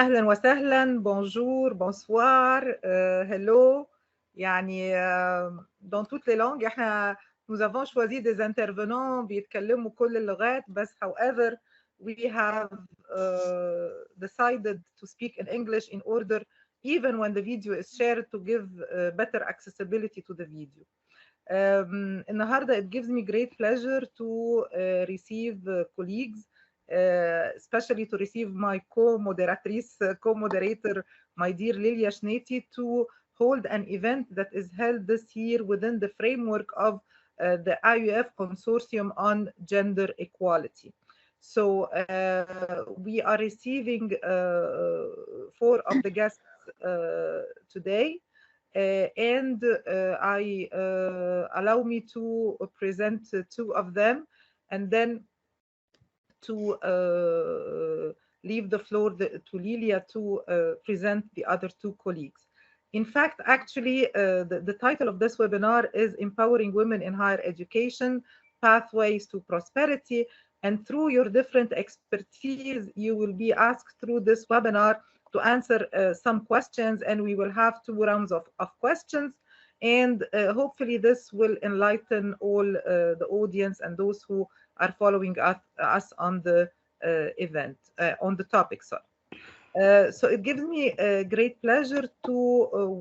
أهلا وسهلا bonjour bonsoir hello يعني dans toutes les langues احنا nous avons choisi des intervenants بيتكلموا كل اللغات بس however we have decided to speak in English in order even when the video is shared to give better accessibility to the video. النهارده it gives me great pleasure to receive colleagues, especially to receive my co-moderator, my dear Lilia Shneti, to hold an event that is held this year within the framework of the IUF Consortium on Gender Equality. So we are receiving 4 of the guests today. And I allow me to present 2 of them and then to leave the floor to Lilia to present the other 2 colleagues. In fact, actually, the title of this webinar is Empowering Women in Higher Education, Pathways to Prosperity. And through your different expertise, you will be asked through this webinar to answer some questions, and we will have 2 rounds of questions. And hopefully this will enlighten all the audience and those who are following us on the event, on the topic, sorry. So it gives me a great pleasure to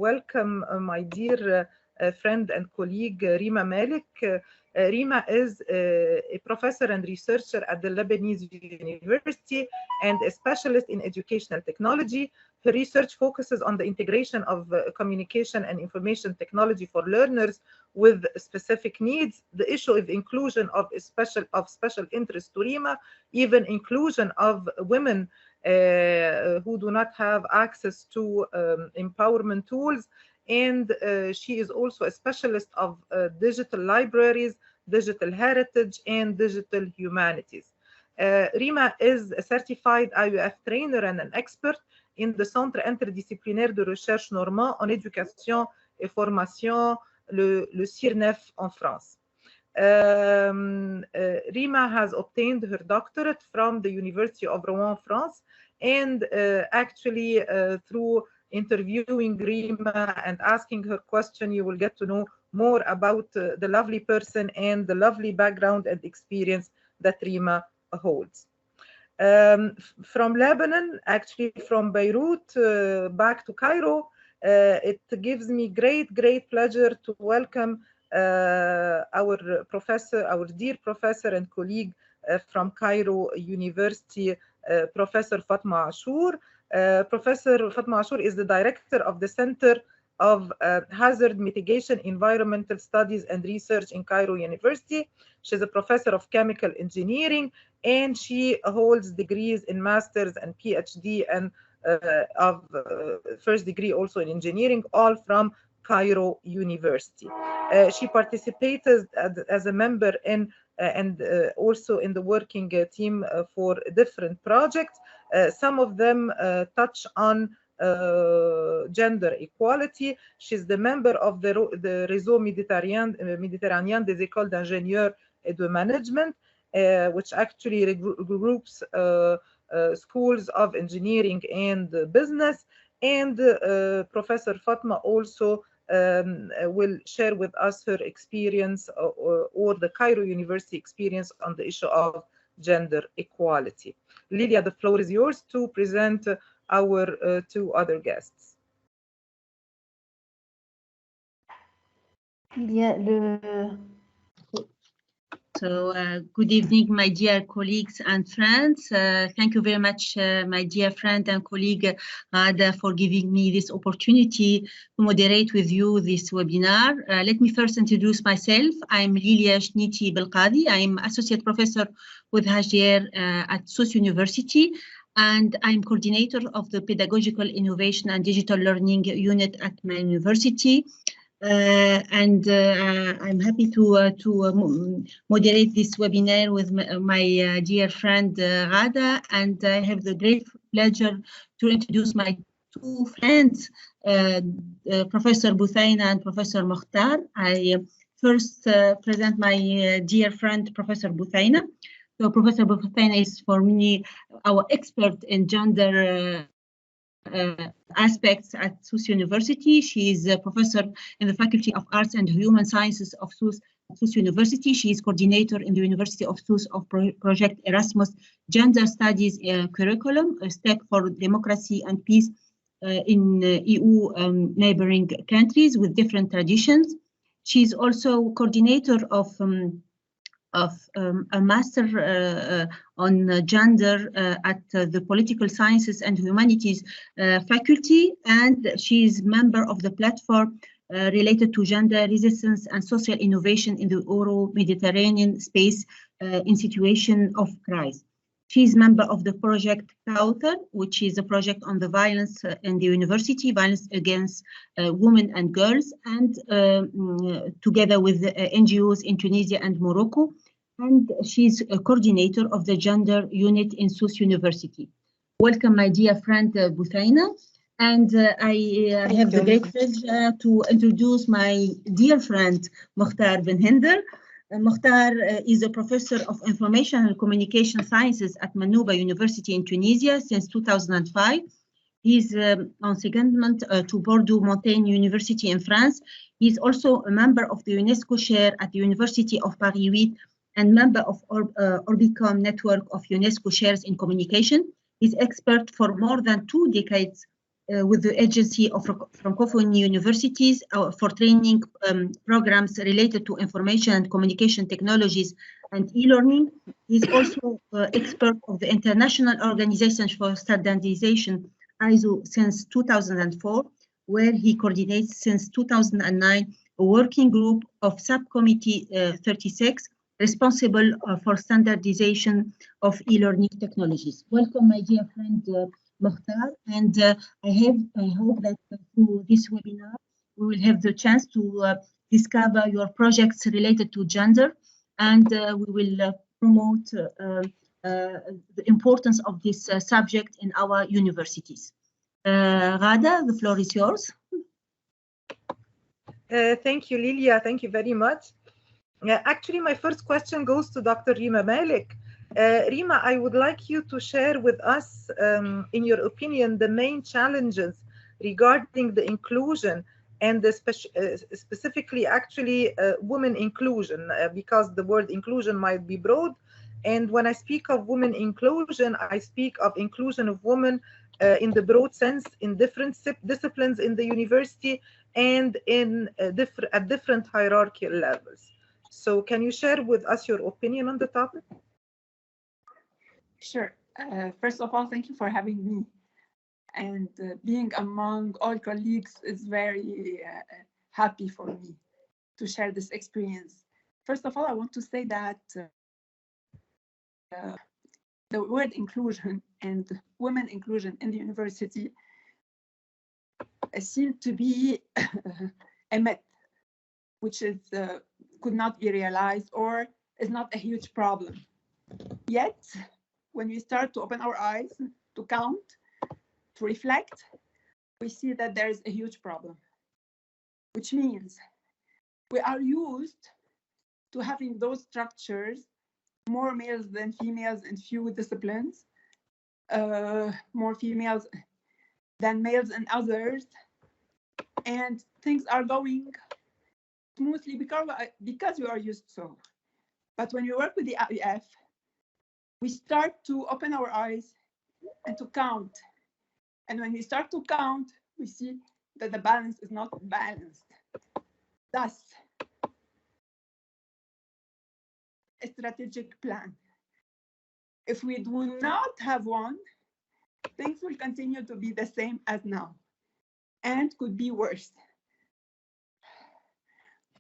welcome my dear friend and colleague Rima Malik. Rima is a professor and researcher at the Lebanese University and a specialist in educational technology. Her research focuses on the integration of communication and information technology for learners with specific needs, the issue of inclusion of special interest to Rima, even inclusion of women who do not have access to empowerment tools. And she is also a specialist of digital libraries, digital heritage, and digital humanities. Rima is a certified IUF trainer and an expert in the Centre interdisciplinaire de recherche normand en éducation et formation, le CIRNEF en France. Rima has obtained her doctorate from the University of Rouen, France, and actually through interviewing Rima and asking her question, you will get to know more about the lovely person and the lovely background and experience that Rima holds. From Lebanon, actually from Beirut back to Cairo, it gives me great pleasure to welcome our dear professor and colleague from Cairo University, Professor Fatma Ashour. Professor Fatma Ashour is the director of the Center of Hazard Mitigation, Environmental Studies and Research in Cairo University. She's a professor of chemical engineering, and she holds degrees in master's and PhD and of first degree also in engineering, all from Cairo University. She participated as a member in and also in the working team for different projects. Some of them touch on gender equality. She's the member of the Réseau Méditerranéen des Écoles d'Ingénieurs et de Management, which actually groups schools of engineering and business. And Professor Fatma also will share with us her experience or the Cairo University experience on the issue of gender equality. Lilia, the floor is yours to present our 2 other guests. So good evening, my dear colleagues and friends. Thank you very much, my dear friend and colleague Ada, for giving me this opportunity to moderate with you this webinar. Let me first introduce myself. I'm Lilia Shneti Belqadi. I'm associate professor with HDR at SOS University, and I'm coordinator of the Pedagogical Innovation and Digital Learning Unit at my university. I'm happy to moderate this webinar with my dear friend Ghada, and I have the great pleasure to introduce my 2 friends, Professor Buthaina and Professor Mokhtar. I first present my dear friend Professor Buthaina. So Professor Buthaina is for me our expert in gender aspects at SUS University. She is a professor in the Faculty of Arts and Human Sciences of SUS University. She is coordinator in the University of SUS of Project Erasmus Gender Studies Curriculum, a step for democracy and peace in EU neighboring countries with different traditions. She is also coordinator of a master on gender at the Political Sciences and Humanities faculty, and she is member of the platform related to gender resistance and social innovation in the Euro-Mediterranean space in situation of crisis. She is member of the project Kautar, which is a project on the violence in the university, violence against women and girls, and together with NGOs in Tunisia and Morocco. And she's a coordinator of the gender unit in SUS University. Welcome, my dear friend Buthaina. And I have the great pleasure to introduce my dear friend Mokhtar Ben Hinder. Mokhtar is a professor of information and communication sciences at Manouba University in Tunisia since 2005. He's on secondment to Bordeaux Montaigne University in France. He's also a member of the UNESCO chair at the University of Paris 8 and member of Orbicom network of UNESCO chairs in communication. He's expert for more than 2 decades with the Agency of Francophone Universities for training programs related to information and communication technologies and e-learning. He's also expert of the International Organization for Standardization, ISO, since 2004, where he coordinates since 2009 a working group of Subcommittee 36 responsible for standardization of e-learning technologies. Welcome, my dear friend Mokhtar, and I hope that through this webinar we will have the chance to discover your projects related to gender, and we will promote the importance of this subject in our universities. Ghada, the floor is yours. Thank you, Lilia. Thank you very much. Actually, my first question goes to Dr. Rima Malik. Rima, I would like you to share with us, in your opinion, the main challenges regarding the inclusion and the specifically actually women inclusion, because the word inclusion might be broad. And when I speak of women inclusion, I speak of inclusion of women in the broad sense in different disciplines in the university and in at different hierarchical levels. So can you share with us your opinion on the topic? Sure. First of all, thank you for having me. And being among all colleagues is very happy for me to share this experience. First of all, I want to say that the word inclusion and women inclusion in the university seem to be a myth, which is could not be realized or is not a huge problem. Yet, when we start to open our eyes, to count, to reflect, we see that there is a huge problem, which means we are used to having those structures, more males than females in few disciplines, more females than males in others, and things are going smoothly because we are used so. But when we work with the IEF, we start to open our eyes and to count. And when we start to count, we see that the balance is not balanced. Thus, a strategic plan. If we do not have one, things will continue to be the same as now and could be worse.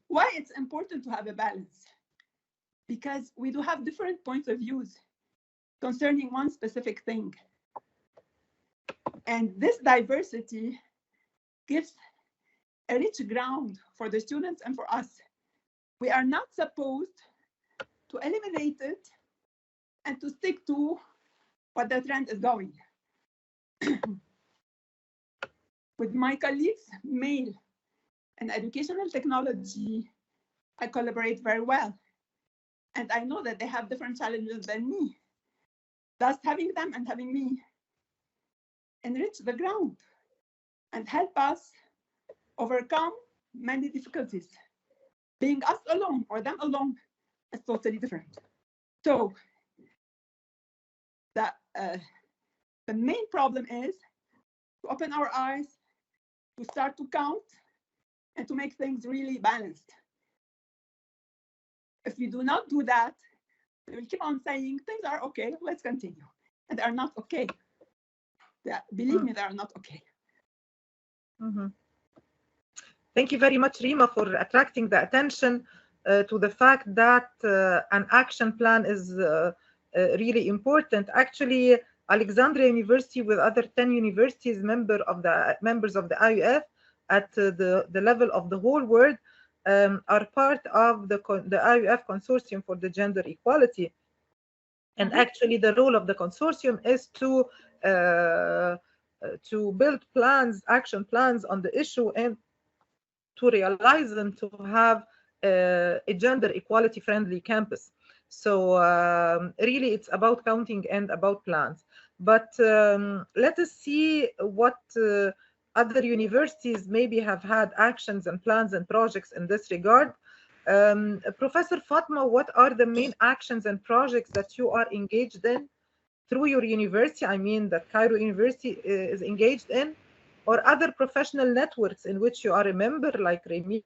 Why it's important to have a balance? Because we do have different points of views concerning one specific thing. And this diversity gives a rich ground for the students and for us. We are not supposed to eliminate it and to stick to what the trend is going. With my colleagues, male and educational technology, I collaborate very well. And I know that they have different challenges than me. Thus, having them and having me enrich the ground and help us overcome many difficulties. Being us alone or them alone is totally different. So the main problem is to open our eyes, to start to count, and to make things really balanced. If we do not do that, we will keep on saying things are okay, let's continue. And they are not okay. Believe me, they are not okay. Thank you very much, Rima, for attracting the attention to the fact that an action plan is really important. Actually, Alexandria University, with other 10 universities, members of the IUF at the level of the whole world, are part of the IUF Consortium for the Gender Equality. And actually, the role of the consortium is to build plans, action plans on the issue, and to realize them, to have a gender equality friendly campus. So really it's about counting and about plans. But let us see what other universities maybe have had actions and plans and projects in this regard. Professor Fatma, what are the main actions and projects that you are engaged in through your university? I mean that Cairo University is engaged in, or other professional networks in which you are a member, like REMI,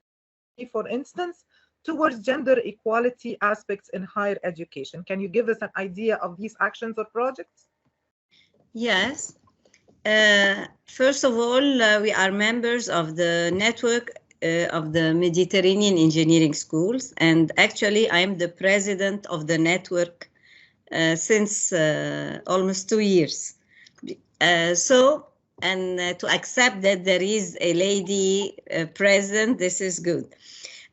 for instance, towards gender equality aspects in higher education. Can you give us an idea of these actions or projects? Yes. First of all, we are members of the network of the Mediterranean Engineering Schools, and actually I'm the president of the network since almost 2 years. To accept that there is a lady present, this is good.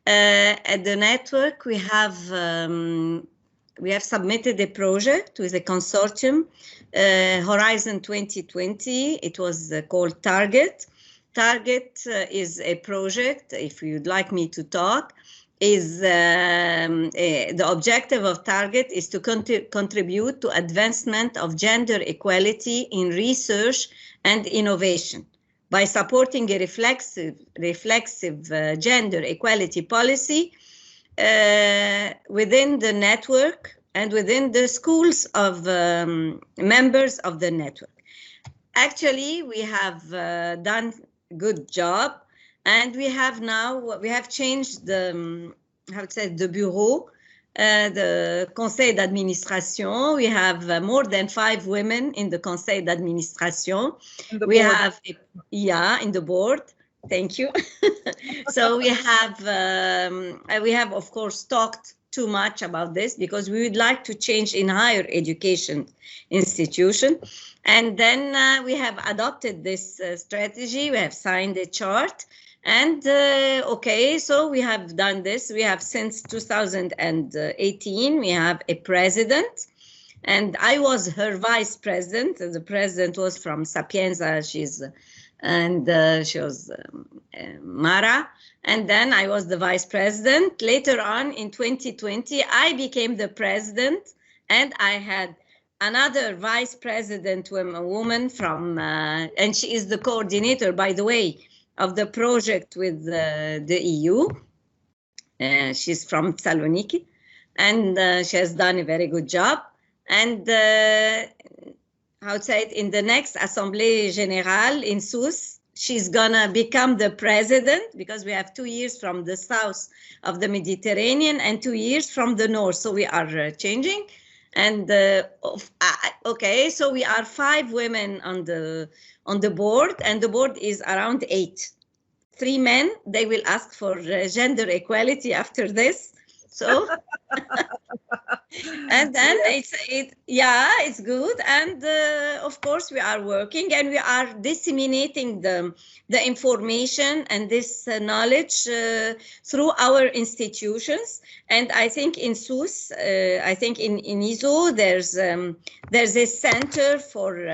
At the network, we have submitted a project with a consortium, Horizon 2020. It was called Target. Target is a project, if you'd like me to talk, the objective of Target is to contribute to advancement of gender equality in research and innovation by supporting a reflexive gender equality policy within the network and within the schools of members of the network. Actually, we have done a good job, and we have changed the the bureau, the conseil d'administration. We have more than 5 women in the conseil d'administration. We have, in the board. Thank you. So we have of course talked too much about this because we would like to change in higher education institution. And then we have adopted this strategy. We have signed a chart. And okay, so we have done this. We have since 2018, we have a president, and I was her vice president. The president was from Sapienza. She was Mara. And then I was the vice president. Later on in 2020, I became the president, and I had another vice president, a woman from, and she is the coordinator, by the way, of the project with the EU. She's from Thessaloniki, and she has done a very good job. And in the next Assemblée Générale in Sousse, she's gonna become the president, because we have 2 years from the south of the Mediterranean and 2 years from the north. So we are changing. And okay, so we are 5 women on the board, and the board is around 8. 3 men. They will ask for gender equality after this. So, and then it's good. And of course we are working, and we are disseminating the information and this knowledge through our institutions. And I think in Sousse, I think in ISO, there's a center for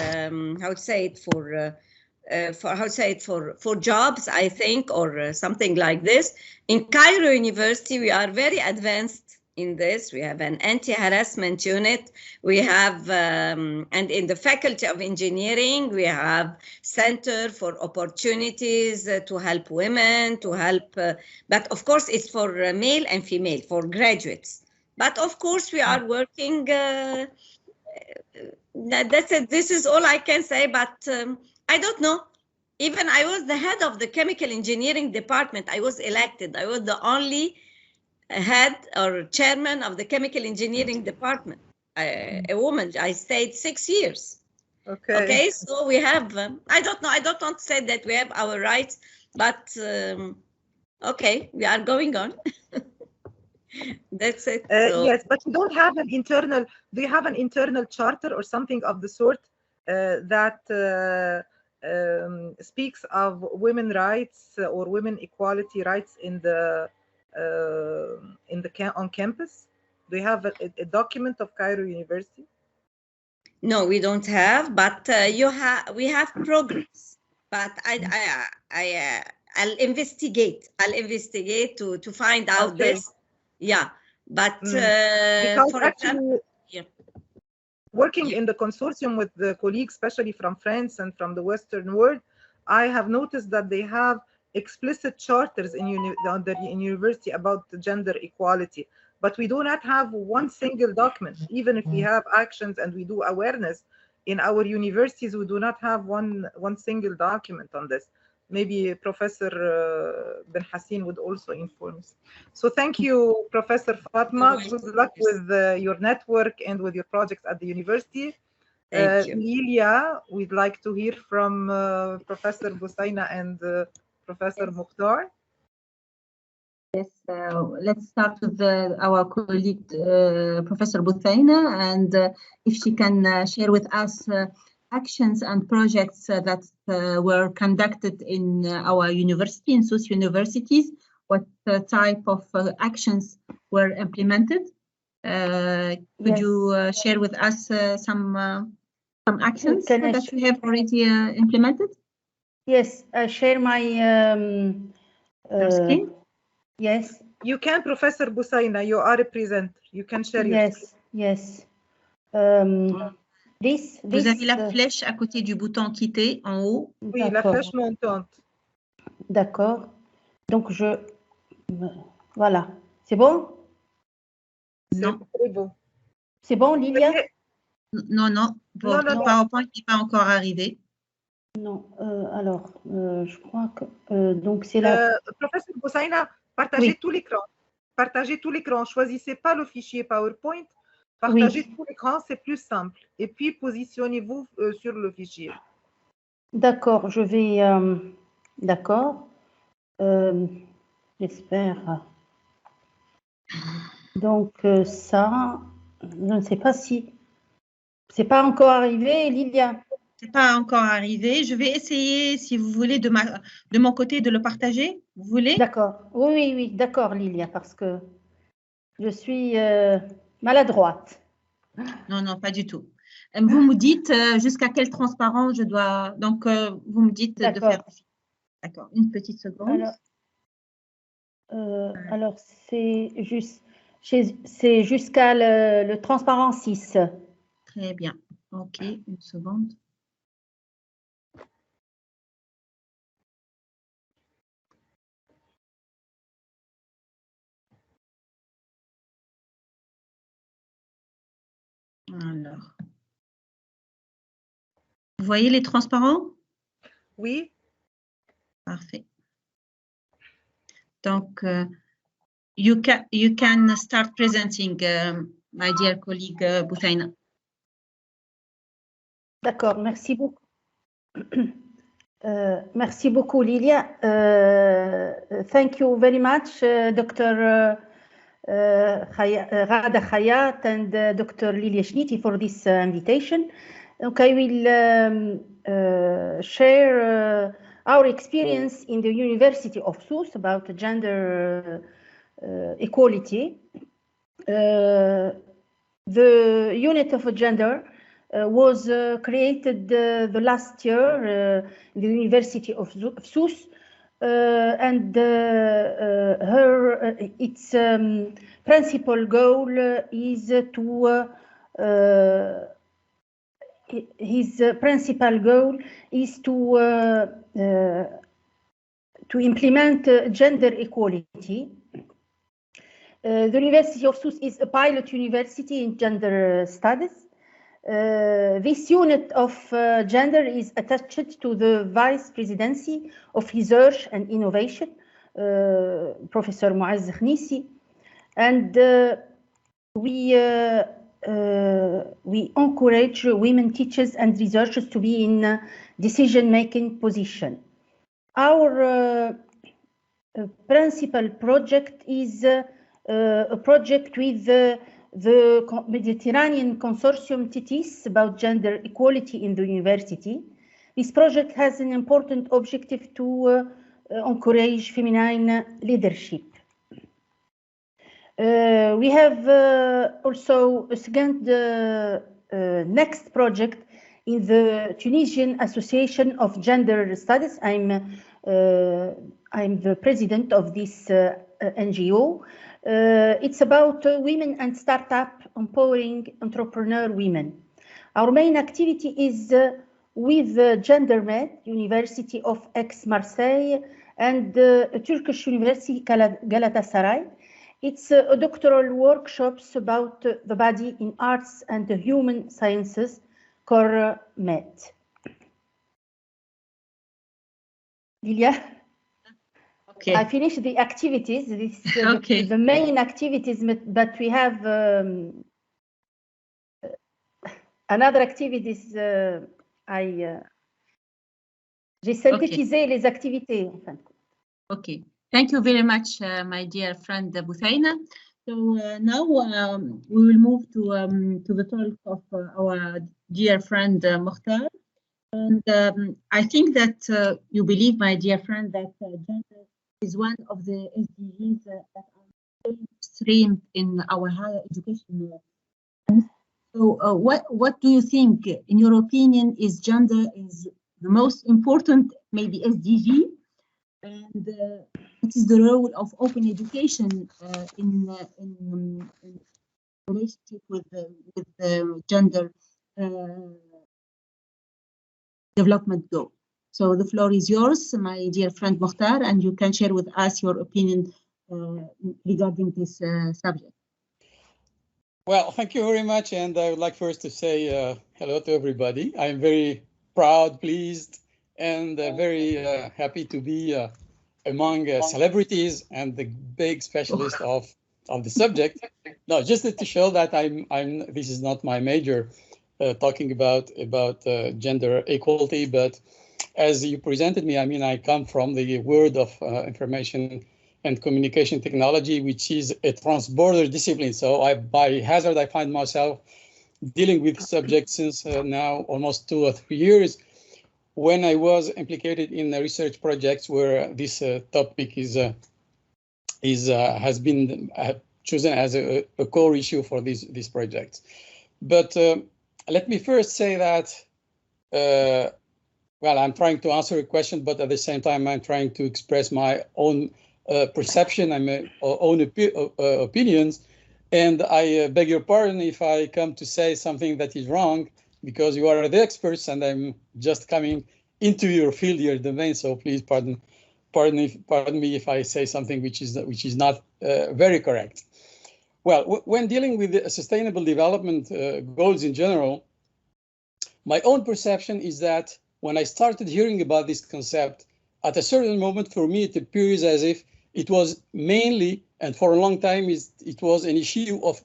for jobs, I think, or something like this. In Cairo University, we are very advanced in this. We have an anti-harassment unit. We have, and in the Faculty of Engineering, we have Center for Opportunities to help women, to help, but of course it's for male and female, for graduates. But of course we are working, that's it. This is all I can say, but I don't know. Even I was the head of the chemical engineering department. I was elected. I was the only head or chairman of the chemical engineering department. A woman. I stayed 6 years. Okay, so we have, I don't know, I don't want to say that we have our rights, but okay, we are going on. That's it. So. Yes, but you don't have an internal, do you have an internal charter or something of the sort that speaks of women rights or women equality rights in the on campus? Do you have a document of Cairo University? No, we don't have, but we have programs. But I'll investigate. I'll investigate to find out this. Yeah, but because for actually, example, yeah. Working in the consortium with the colleagues, especially from France and from the Western world, I have noticed that they have explicit charters in university about gender equality, but we do not have one single document. Even if we have actions and we do awareness in our universities, we do not have one single document on this. Maybe Professor Ben Hassin would also inform us. So thank you, Professor Fatma. Good luck with your network and with your projects at the university. Thank you. Lilia, we'd like to hear from Professor Busaina and Professor Mukhtar. Yes, let's start with our colleague, Professor Busaina, and if she can share with us actions and projects that were conducted in our university, in SUS universities, what type of actions were implemented. Could you share with us some actions that you have already implemented? Yes, I share my screen. Yes. You can, Professor Busaina, you are a presenter. You can share your screen. Yes. Vous avez la flèche à côté du bouton quitter en haut. Oui, la flèche montante. D'accord. Donc, voilà. C'est bon? Non. C'est bon. C'est bon, Lilia? Non. Votre PowerPoint n'est pas encore arrivé. Non. Alors, je crois que... donc, c'est là. Professeur Busaina, partagez tout l'écran. Partagez tout l'écran. Choisissez pas le fichier PowerPoint. Partagez tout l'écran, c'est plus simple. Et puis, positionnez-vous sur le fichier. D'accord, je vais... D'accord. J'espère. Donc, ça, je ne sais pas si... C'est pas encore arrivé, Lilia? C'est pas encore arrivé. Je vais essayer, si vous voulez, de mon côté, de le partager. Vous voulez? D'accord. Oui, d'accord, Lilia, parce que je suis maladroite. Non, pas du tout. Vous me dites jusqu'à quel transparent je dois... Donc, vous me dites de faire... D'accord, une petite seconde. Alors c'est jusqu'à le transparent 6. Très bien. OK, une seconde. Alors, vous voyez les transparents? Oui. Parfait. Donc, you can start presenting, my dear colleague Busaina. D'accord, merci beaucoup. Merci beaucoup, Lilia. Thank you very much, Dr. Ghada Khayat and Dr. Lilia Shniti for this invitation. Okay, we'll share our experience in the University of SUS about gender equality. The unit of gender was created the last year in the University of SUS, and its principal goal is to implement gender equality. The University of Sousse is a pilot university in gender studies. This unit of gender is attached to the Vice Presidency of Research and Innovation, Professor Muaz Khnisi, and we encourage women teachers and researchers to be in decision-making position. Our principal project is a project with the Mediterranean Consortium TITIS about gender equality in the university. This project has an important objective to encourage feminine leadership. We have also a second next project in the Tunisian Association of Gender Studies. I'm the president of this NGO. It's about women and startup empowering entrepreneur women. Our main activity is with GenderMed, University of Aix-Marseille, and Turkish University Galatasaray. It's a doctoral workshops about the body in arts and the human sciences, core med. Lilia? Okay. I finished the activities. This okay. the main activities, but we have another activities. J'ai synthétisé les activités. En fin. Okay. Thank you very much, my dear friend Buthaina. So now we will move to the talk of our dear friend Mokhtar. And I think that you believe, my dear friend, that gender is one of the SDGs that are streamed in our higher education. So what do you think, in your opinion, is gender is the most important, maybe SDG? And what is the role of open education in relationship with the gender development goal? So the floor is yours, my dear friend Mokhtar, and you can share with us your opinion regarding this subject. Well, thank you very much. And I would like first to say hello to everybody. I'm very proud, pleased, and very happy to be among celebrities and the big specialist of the subject. No, just to show that this is not my major talking about gender equality, but as you presented me, I mean, I come from the world of information and communication technology, which is a transborder discipline. So by hazard, I find myself dealing with subjects since now almost 2 or 3 years, when I was implicated in research projects where this topic has been chosen as a core issue for these projects. But let me first say that, well, I'm trying to answer a question, but at the same time, I'm trying to express my own perception and my own opinions. And I beg your pardon if I come to say something that is wrong, because you are the experts and I'm just coming into your field, your domain. So please pardon me if I say something which is not very correct. Well, when dealing with the sustainable development goals in general, my own perception is that when I started hearing about this concept, at a certain moment for me, it appears as if it was mainly, and for a long time, it was an issue of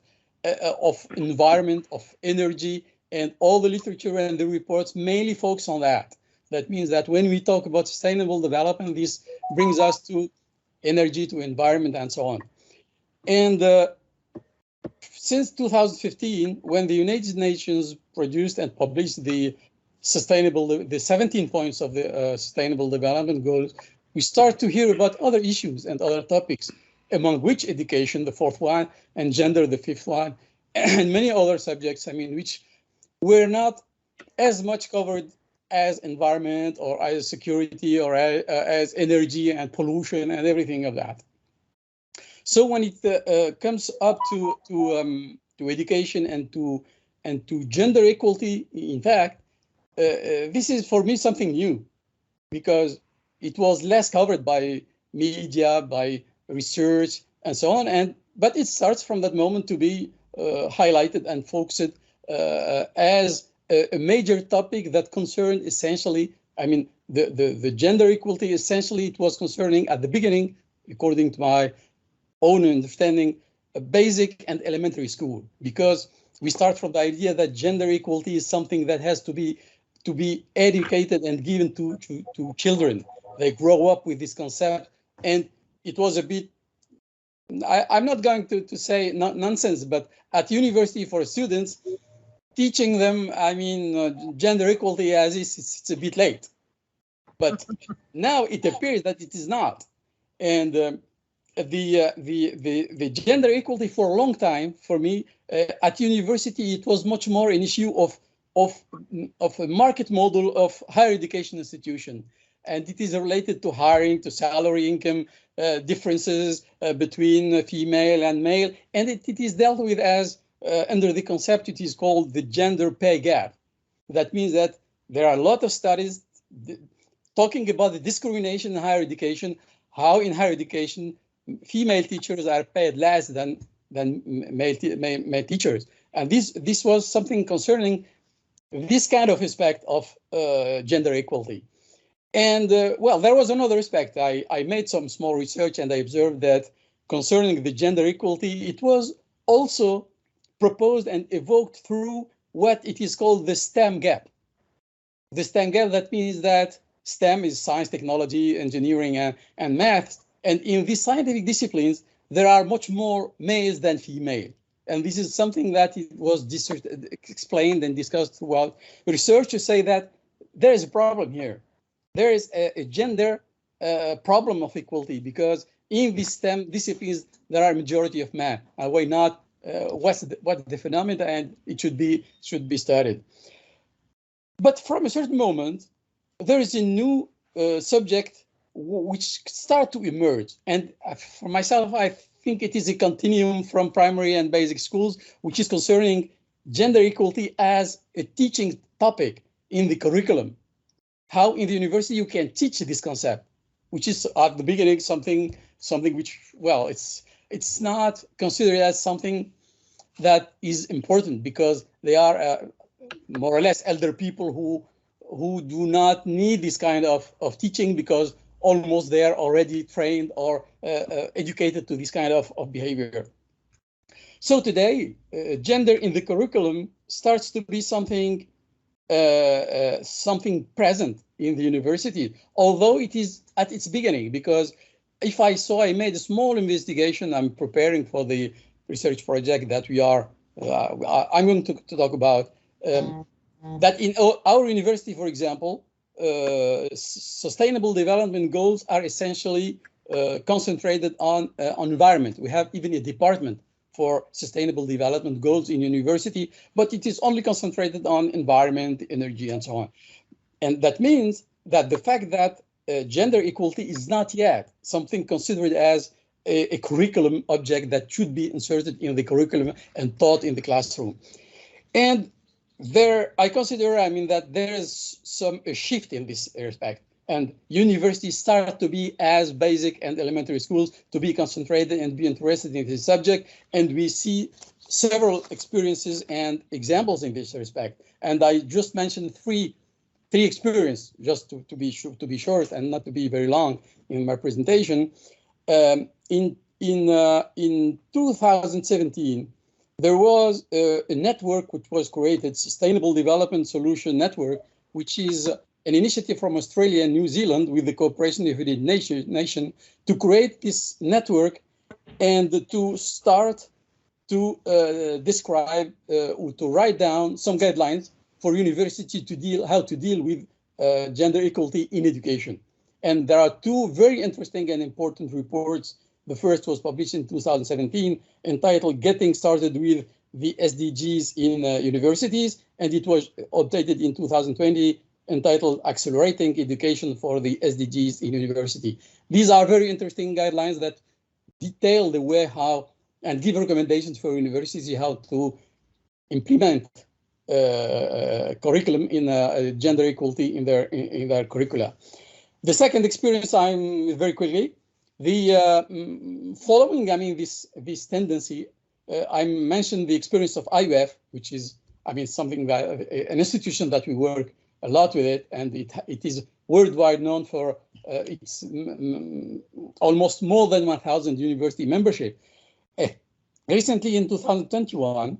environment, of energy, and all the literature and the reports mainly focus on that. That means that when we talk about sustainable development, this brings us to energy, to environment, and so on. And since 2015, when the United Nations produced and published the 17 points of the Sustainable Development Goals, we start to hear about other issues and other topics, among which education, the 4th one, and gender, the 5th one, and many other subjects, I mean, which were not as much covered as environment or as security or as energy and pollution and everything of that. So when it comes up to education and to gender equality, in fact, this is for me something new, because it was less covered by media, by research, and so on. But it starts from that moment to be highlighted and focused as a major topic that concerned essentially, I mean, the gender equality, essentially it was concerning at the beginning, according to my own understanding, a basic and elementary school, because we start from the idea that gender equality is something that has to be educated and given to children. They grow up with this concept, and it was a bit, I'm not going to say nonsense, but at university for students, teaching them, I mean, gender equality as is, it's a bit late. But now it appears that it is not. And the gender equality for a long time, for me, at university, it was much more an issue of a market model of higher education institution. And it is related to hiring, to salary, income differences between female and male. And it is dealt with as, under the concept, it is called the gender pay gap. That means that there are a lot of studies talking about the discrimination in higher education, how in higher education, female teachers are paid less than male teachers. And this was something concerning this kind of aspect of gender equality. And well, there was another aspect. I made some small research and I observed that concerning the gender equality, it was also proposed and evoked through what it is called the STEM gap. The STEM gap, that means that STEM is science, technology, engineering, and math. And in these scientific disciplines, there are much more males than female. And this is something that it was explained and discussed throughout research to say that there is a problem here. There is a gender problem of equality, because in these STEM disciplines, there are a majority of men. And why not? What's the phenomena, and it should be studied. But from a certain moment, there is a new subject which start to emerge. And for myself, I think it is a continuum from primary and basic schools, which is concerning gender equality as a teaching topic in the curriculum. How in the university you can teach this concept, which is at the beginning something which, well, it's not considered as something that is important, because they are more or less elder people who do not need this kind of teaching, because almost they are already trained or educated to this kind of behavior. So today, gender in the curriculum starts to be something present in the university, although it is at its beginning, because I made a small investigation. I'm preparing for the research project that I'm going to talk about, that in our university, for example, sustainable development goals are essentially concentrated on environment. We have even a department for sustainable development goals in university, but it is only concentrated on environment, energy, and so on. And that means that the fact that gender equality is not yet something considered as a curriculum object that should be inserted in the curriculum and taught in the classroom. And I consider, that there is a shift in this respect. And universities start to be, as basic and elementary schools, to be concentrated and be interested in this subject. And we see several experiences and examples in this respect. And I just mentioned three experiences, just to be short and not to be very long in my presentation. In 2017, there was a network which was created, Sustainable Development Solution Network, which is an initiative from Australia and New Zealand with the cooperation of the United Nations to create this network and to start to describe or to write down some guidelines for university how to deal with gender equality in education. And there are two very interesting and important reports. The first was published in 2017, entitled Getting Started with the SDGs in Universities, and it was updated in 2020, entitled Accelerating Education for the SDGs in University. These are very interesting guidelines that detail the way how and give recommendations for universities how to implement curriculum in gender equality in their curricula. The second experience, I'm very quickly, the following, I mean, this tendency, I mentioned the experience of IUF, which is, I mean, something that an institution that we work a lot with it, and it is worldwide known for its almost more than 1,000 university membership. Recently, in 2021,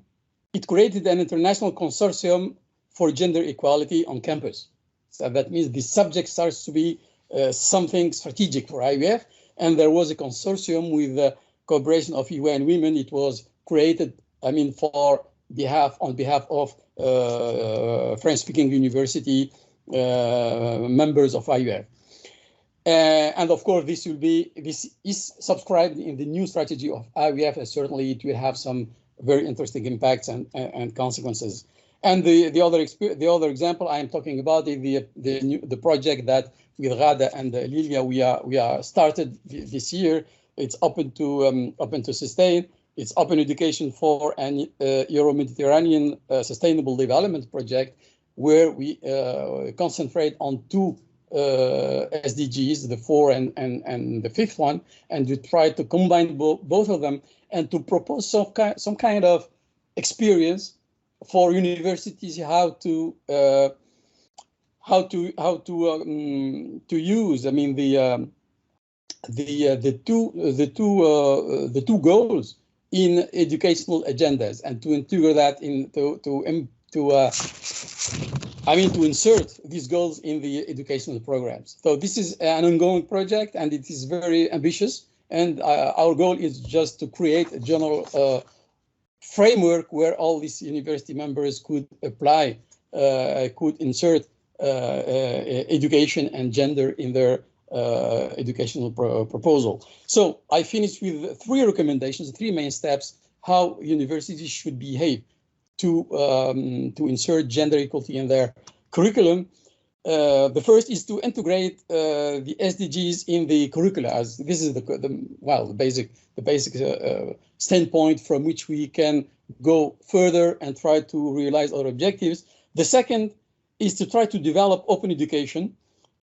it created an international consortium for gender equality on campus. So that means the subject starts to be something strategic for IUF, and there was a consortium with the cooperation of UN Women. It was created, I mean, on behalf of French-speaking university members of IUF. And of course, this is subscribed in the new strategy of IUF, and certainly it will have some very interesting impacts and consequences. And the other example I am talking about is the project that with Rada and Lilia we are started this year. It's open to sustain. It's open education for an Euro-Mediterranean sustainable development project, where we concentrate on two SDGs, the 4 and the 5th one, and we try to combine both of them and to propose some kind of experience for universities how to use, I mean, the two goals in educational agendas, and to integrate that to insert these goals in the educational programs. So this is an ongoing project, and it is very ambitious. And our goal is just to create a general framework where all these university members could apply, could insert education and gender in their educational proposal. So I finished with 3 recommendations, 3 main steps, how universities should behave to insert gender equality in their curriculum. The first is to integrate the SDGs in the curricula, as this is the basic standpoint from which we can go further and try to realize our objectives. The second is to try to develop open education,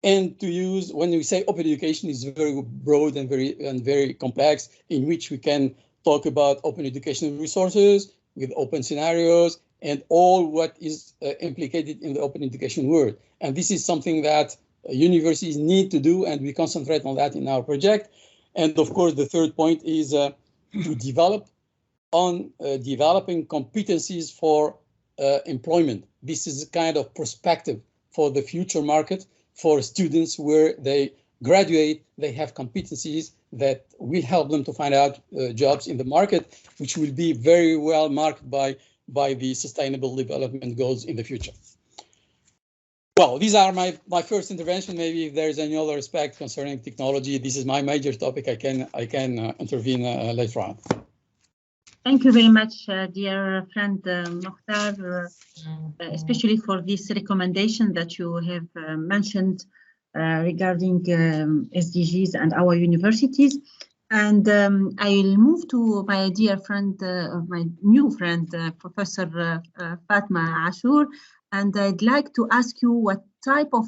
and to use, when we say open education, is very broad and very complex, in which we can talk about open educational resources with open scenarios and all what is implicated in the open education world. And this is something that universities need to do, and we concentrate on that in our project. And of course, the third point is to develop on developing competencies for employment. This is a kind of perspective for the future market for students, where they graduate, they have competencies that will help them to find out jobs in the market, which will be very well marked by the sustainable development goals in the future. Well, these are my first intervention. Maybe if there is any other aspect concerning technology, this is my major topic. I can intervene later on. Thank you very much, dear friend Mokhtar, especially for this recommendation that you have mentioned regarding SDGs and our universities. And I will move to my dear friend, my new friend, Professor Fatma Ashur. And I'd like to ask you what type of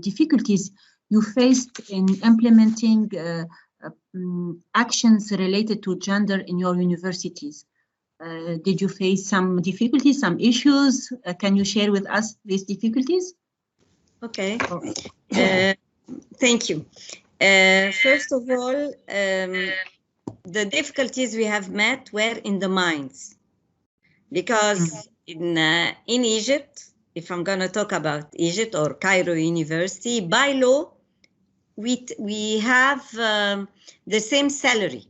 difficulties you faced in implementing actions related to gender in your universities. Did you face some difficulties, some issues? Can you share with us these difficulties? Okay. Thank you. First of all, the difficulties we have met were in the mines, because in Egypt, if I'm going to talk about Egypt or Cairo University, by law, we have the same salary,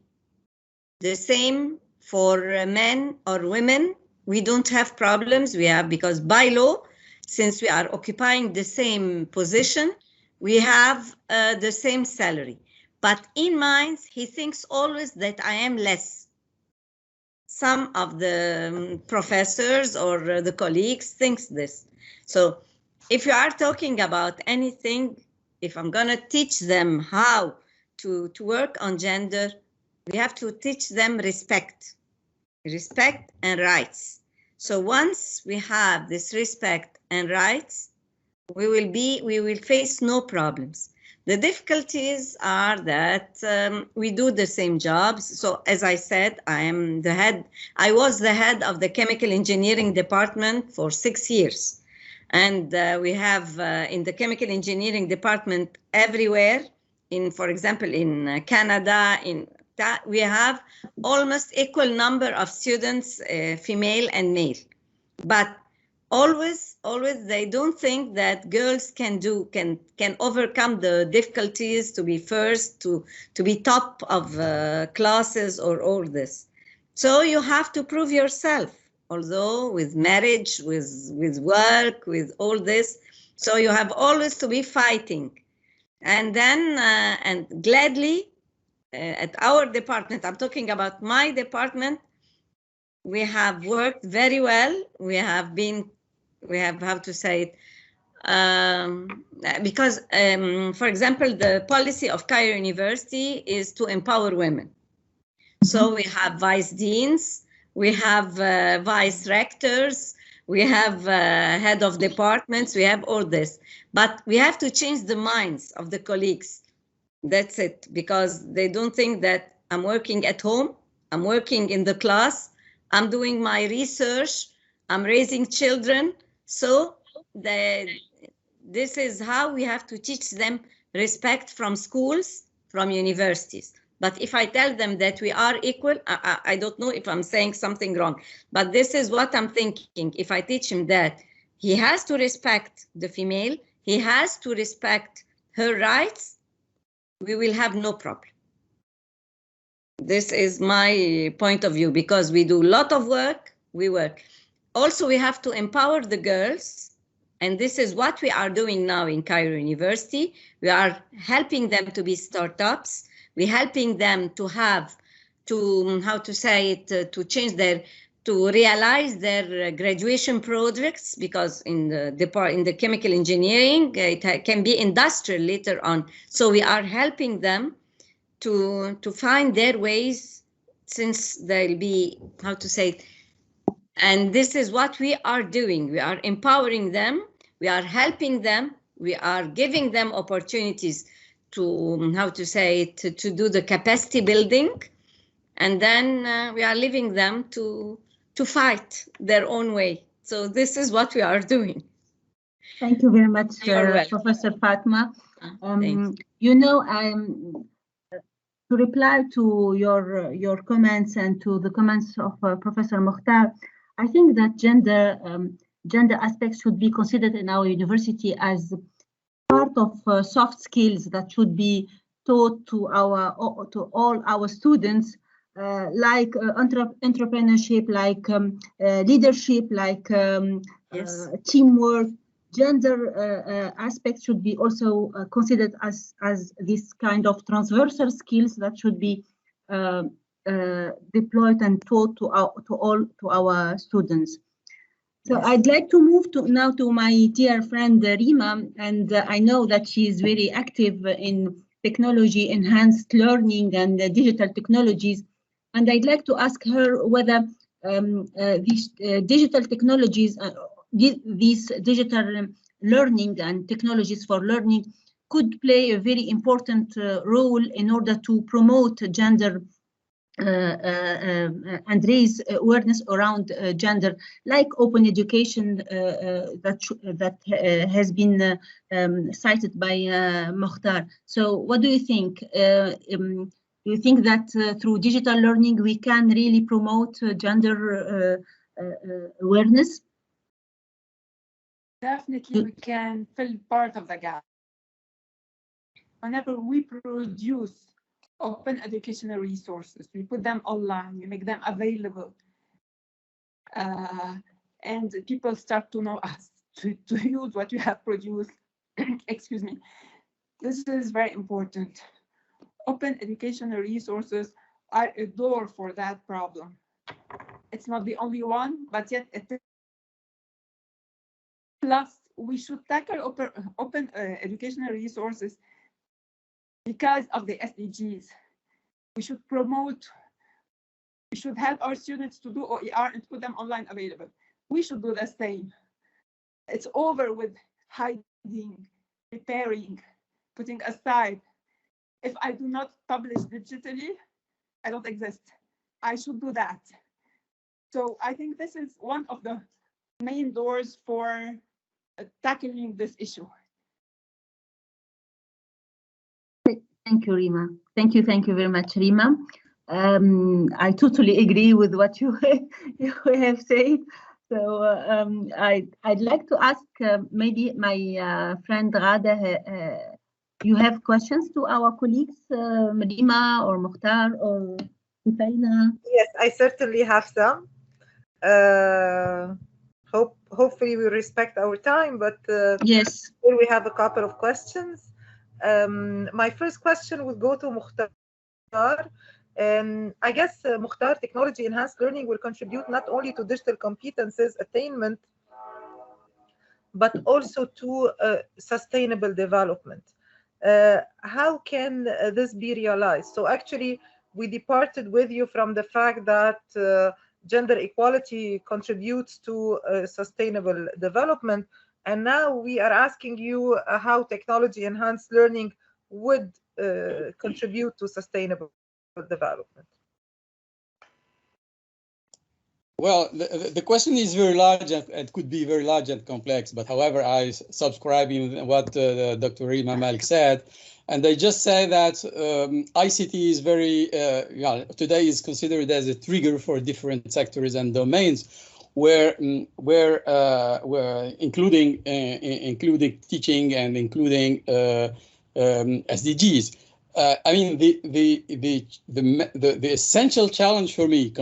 the same for men or women. We don't have problems. We have, because by law, since we are occupying the same position, we have the same salary. But in mines, he thinks always that I am less. Some of the professors or the colleagues thinks this. So if you are talking about anything, if I'm going to teach them how to work on gender, We have to teach them respect and rights. So once we have this respect and rights, we will face no problems. The difficulties are that we do the same jobs. So as I said, I was the head of the chemical engineering department for 6 years. And we have in the chemical engineering department everywhere, for example, in Canada, we have almost equal number of students, female and male. But always they don't think that girls can overcome the difficulties to be first, to be top of classes or all this. So you have to prove yourself, although with marriage, with work, with all this. So you have always to be fighting. And then, and gladly, at our department, I'm talking about my department, we have worked very well. We have how to say it, because, for example, the policy of Cairo University is to empower women. So we have vice deans, we have vice rectors, we have head of departments, we have all this. But we have to change the minds of the colleagues. That's it, because they don't think that I'm working at home, I'm working in the class, I'm doing my research, I'm raising children. So this is how we have to teach them respect from schools, from universities. But if I tell them that we are equal, I don't know if I'm saying something wrong, but this is what I'm thinking. If I teach him that he has to respect the female, he has to respect her rights, we will have no problem. This is my point of view, because we do a lot of work, we work. Also, we have to empower the girls, and this is what we are doing now in Cairo University. We are helping them to be startups. We're helping them to have, how to say it, to change to realize their graduation projects, because in the chemical engineering, it can be industrial later on. So we are helping them to find their ways, since they'll be, how to say it, and this is what we are doing. We are empowering them, we are helping them, we are giving them opportunities to, how to say it, to do the capacity building, and then we are leaving them to fight their own way. So this is what we are doing. Thank you very much, Professor Fatma. You know, to reply to your comments and to the comments of Professor Mokhtar, I think that gender aspects should be considered in our university as part of soft skills that should be taught to all our students, like entrepreneurship, like leadership, like teamwork. Gender aspects should be also considered as this kind of transversal skills that should be deployed and taught to our students. So yes. I'd like to move now to my dear friend Rima, and I know that she is very active in technology, enhanced learning, and digital technologies. And I'd like to ask her whether these digital technologies, these digital learning and technologies for learning could play a very important role in order to promote gender and raise awareness around gender, like open education that has been cited by Mokhtar. So what do you think? Do you think that through digital learning we can really promote gender awareness? Definitely, we can fill part of the gap. Whenever we produce open educational resources, we put them online, we make them available, and people start to know us, to use what we have produced. Excuse me. This is very important. Open educational resources are a door for that problem. It's not the only one, but yet it is. Plus, we should tackle open educational resources because of the SDGs. We should promote, we should help our students to do OER and put them online available. We should do the same. It's over with hiding, preparing, putting aside. If I do not publish digitally, I don't exist. I should do that. So I think this is one of the main doors for tackling this issue. Thank you, Rima. Thank you very much, Rima. I totally agree with what you have said. So I'd like to ask maybe my friend Ghada, you have questions to our colleagues, Rima or Mukhtar or Husayna? Yes, I certainly have some. Hopefully we respect our time, but yes, here we have a couple of questions. My first question would go to Mukhtar. I guess, Mukhtar, technology enhanced learning will contribute not only to digital competences attainment, but also to sustainable development. How can this be realized? So actually, we departed with you from the fact that gender equality contributes to sustainable development. And now we are asking you how technology enhanced learning would contribute to sustainable development. Well, the question is very large and could be very large and complex, but however, I subscribe in what Dr. Rima Malik said. And I just say that ICT is very, today is considered as a trigger for different sectors and domains where including teaching and including SDGs. I mean, the essential challenge for me,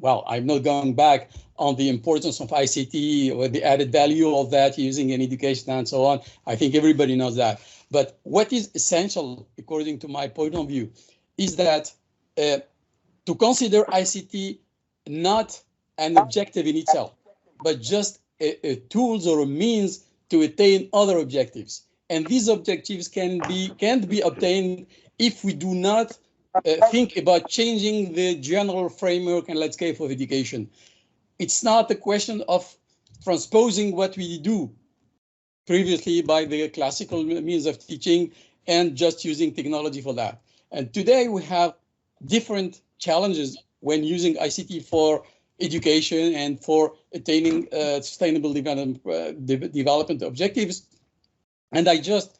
well, I'm not going back on the importance of ICT or the added value of that using in education and so on. I think everybody knows that. But what is essential, according to my point of view, is that to consider ICT not an objective in itself, but just a tools or a means to attain other objectives. And these objectives can't be obtained if we do not think about changing the general framework and landscape of education. It's not a question of transposing what we do previously by the classical means of teaching and just using technology for that. And today we have different challenges when using ICT for education and for attaining sustainable development objectives. And I just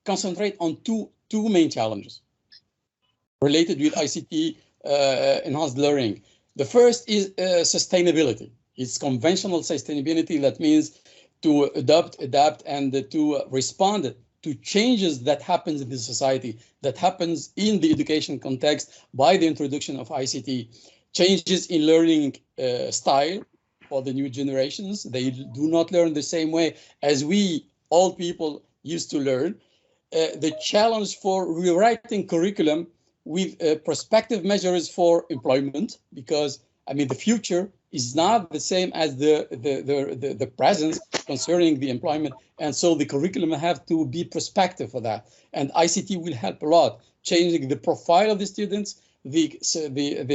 concentrate on two main challenges related with ICT enhanced learning. The first is sustainability. It's conventional sustainability. That means to adapt, and to respond to changes that happens in the society, that happens in the education context by the introduction of ICT. Changes in learning style for the new generations. They do not learn the same way as we old people used to learn. The challenge for rewriting curriculum with prospective measures for employment, because I mean the future is not the same as the present concerning the employment, and so the curriculum have to be prospective for that. And ICT will help a lot, changing the profile of the students, the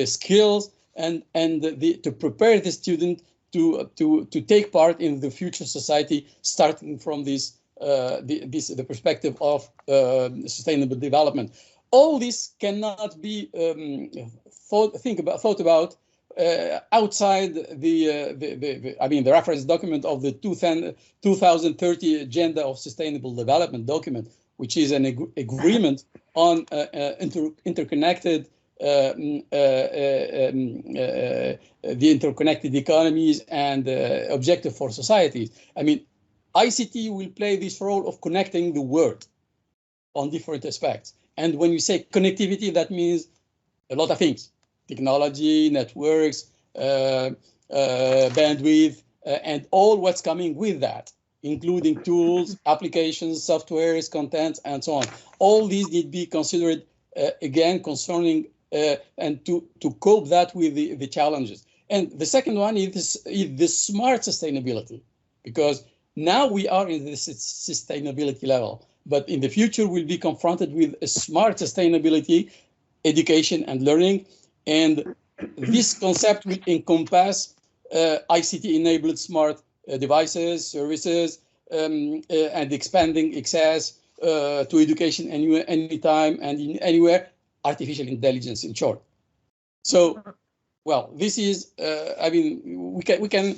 skills, and to prepare the student to take part in the future society, starting from the perspective of sustainable development. All this cannot be thought about outside the reference document of the 2030 Agenda of Sustainable Development document, which is an agreement on interconnected the interconnected economies and objective for societies. I mean, ICT will play this role of connecting the world on different aspects. And when you say connectivity, that means a lot of things: technology, networks, bandwidth, and all what's coming with that, including tools, applications, softwares, contents, and so on. All these need to be considered again concerning and to cope that with the challenges. And the second one is the smart sustainability, because now we are in this sustainability level, but in the future we'll be confronted with a smart sustainability education and learning. And this concept will encompass ICT-enabled smart devices, services, and expanding access to education anytime and in anywhere, artificial intelligence in short. So, well, this is, I mean, we can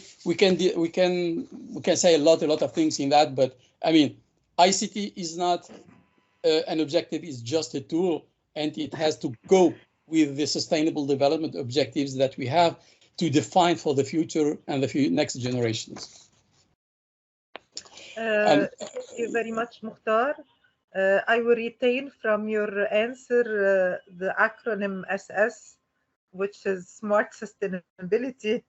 say a lot of things in that, but I mean, ICT is not an objective, it's just a tool, and it has to go with the sustainable development objectives that we have to define for the future and the next generations. Thank you very much, Mukhtar. I will retain from your answer the acronym SS, which is Smart Sustainability.